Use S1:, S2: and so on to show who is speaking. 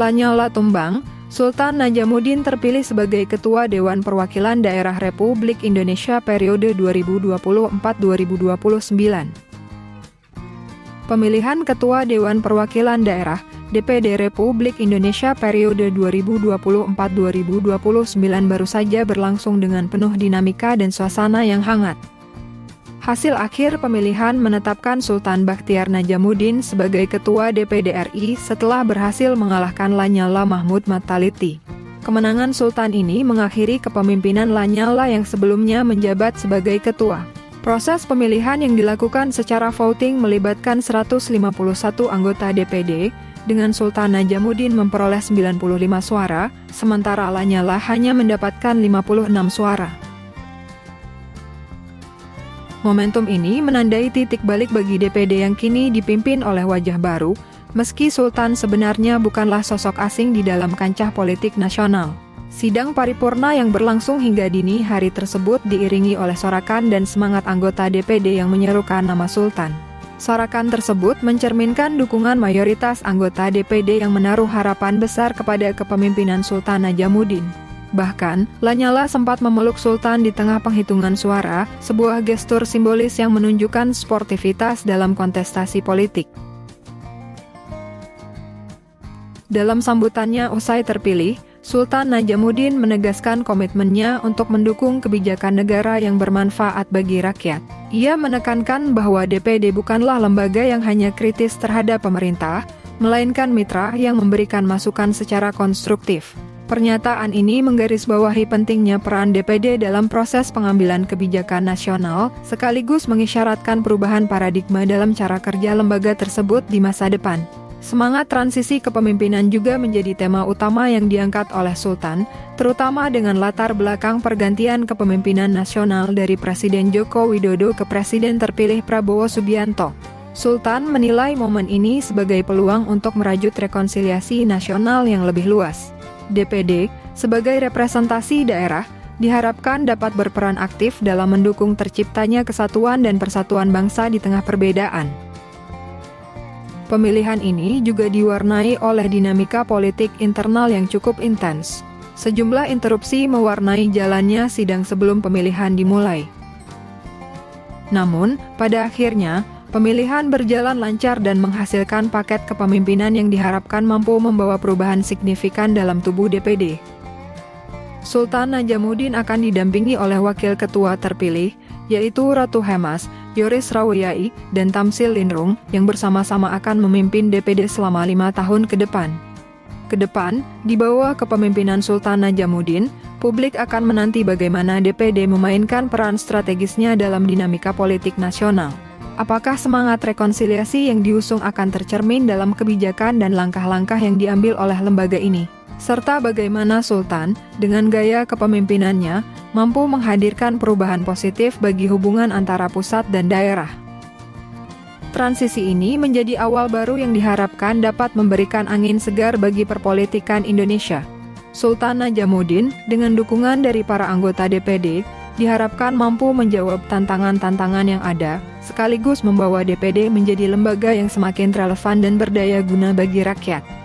S1: Lanyala tumbang, Sultan Najamuddin terpilih sebagai Ketua Dewan Perwakilan Daerah Republik Indonesia periode 2024-2029. Pemilihan Ketua Dewan Perwakilan Daerah DPD Republik Indonesia periode 2024-2029 baru saja berlangsung dengan penuh dinamika dan suasana yang hangat. Hasil akhir pemilihan menetapkan Sultan Bakhtiar Najamuddin sebagai Ketua DPD RI setelah berhasil mengalahkan Lanyala Mahmud Mataliti. Kemenangan Sultan ini mengakhiri kepemimpinan Lanyala yang sebelumnya menjabat sebagai ketua. Proses pemilihan yang dilakukan secara voting melibatkan 151 anggota DPD, dengan Sultan Najamuddin memperoleh 95 suara, sementara Lanyala hanya mendapatkan 56 suara. Momentum ini menandai titik balik bagi DPD yang kini dipimpin oleh wajah baru, meski Sultan sebenarnya bukanlah sosok asing di dalam kancah politik nasional. Sidang paripurna yang berlangsung hingga dini hari tersebut diiringi oleh sorakan dan semangat anggota DPD yang menyerukan nama Sultan. Sorakan tersebut mencerminkan dukungan mayoritas anggota DPD yang menaruh harapan besar kepada kepemimpinan Sultan Najamuddin. Bahkan, Lanyala sempat memeluk Sultan di tengah penghitungan suara, sebuah gestur simbolis yang menunjukkan sportivitas dalam kontestasi politik. Dalam sambutannya usai terpilih, Sultan Najamuddin menegaskan komitmennya untuk mendukung kebijakan negara yang bermanfaat bagi rakyat. Ia menekankan bahwa DPD bukanlah lembaga yang hanya kritis terhadap pemerintah, melainkan mitra yang memberikan masukan secara konstruktif. Pernyataan ini menggarisbawahi pentingnya peran DPD dalam proses pengambilan kebijakan nasional, sekaligus mengisyaratkan perubahan paradigma dalam cara kerja lembaga tersebut di masa depan. Semangat transisi kepemimpinan juga menjadi tema utama yang diangkat oleh Sultan, terutama dengan latar belakang pergantian kepemimpinan nasional dari Presiden Joko Widodo ke Presiden terpilih Prabowo Subianto. Sultan menilai momen ini sebagai peluang untuk merajut rekonsiliasi nasional yang lebih luas. DPD, sebagai representasi daerah, diharapkan dapat berperan aktif dalam mendukung terciptanya kesatuan dan persatuan bangsa di tengah perbedaan. Pemilihan ini juga diwarnai oleh dinamika politik internal yang cukup intens. Sejumlah interupsi mewarnai jalannya sidang sebelum pemilihan dimulai. Namun, pada akhirnya, pemilihan berjalan lancar dan menghasilkan paket kepemimpinan yang diharapkan mampu membawa perubahan signifikan dalam tubuh DPD. Sultan Najamuddin akan didampingi oleh wakil ketua terpilih, yaitu Ratu Hemas, Yoris Rawiyai, dan Tamsil Linrung, yang bersama-sama akan memimpin DPD selama 5 tahun ke depan. Kedepan, di bawah kepemimpinan Sultan Najamuddin, publik akan menanti bagaimana DPD memainkan peran strategisnya dalam dinamika politik nasional. Apakah semangat rekonsiliasi yang diusung akan tercermin dalam kebijakan dan langkah-langkah yang diambil oleh lembaga ini? Serta bagaimana Sultan, dengan gaya kepemimpinannya, mampu menghadirkan perubahan positif bagi hubungan antara pusat dan daerah. Transisi ini menjadi awal baru yang diharapkan dapat memberikan angin segar bagi perpolitikan Indonesia. Sultan Najamuddin, dengan dukungan dari para anggota DPD, diharapkan mampu menjawab tantangan-tantangan yang ada, sekaligus membawa DPD menjadi lembaga yang semakin relevan dan berdaya guna bagi rakyat.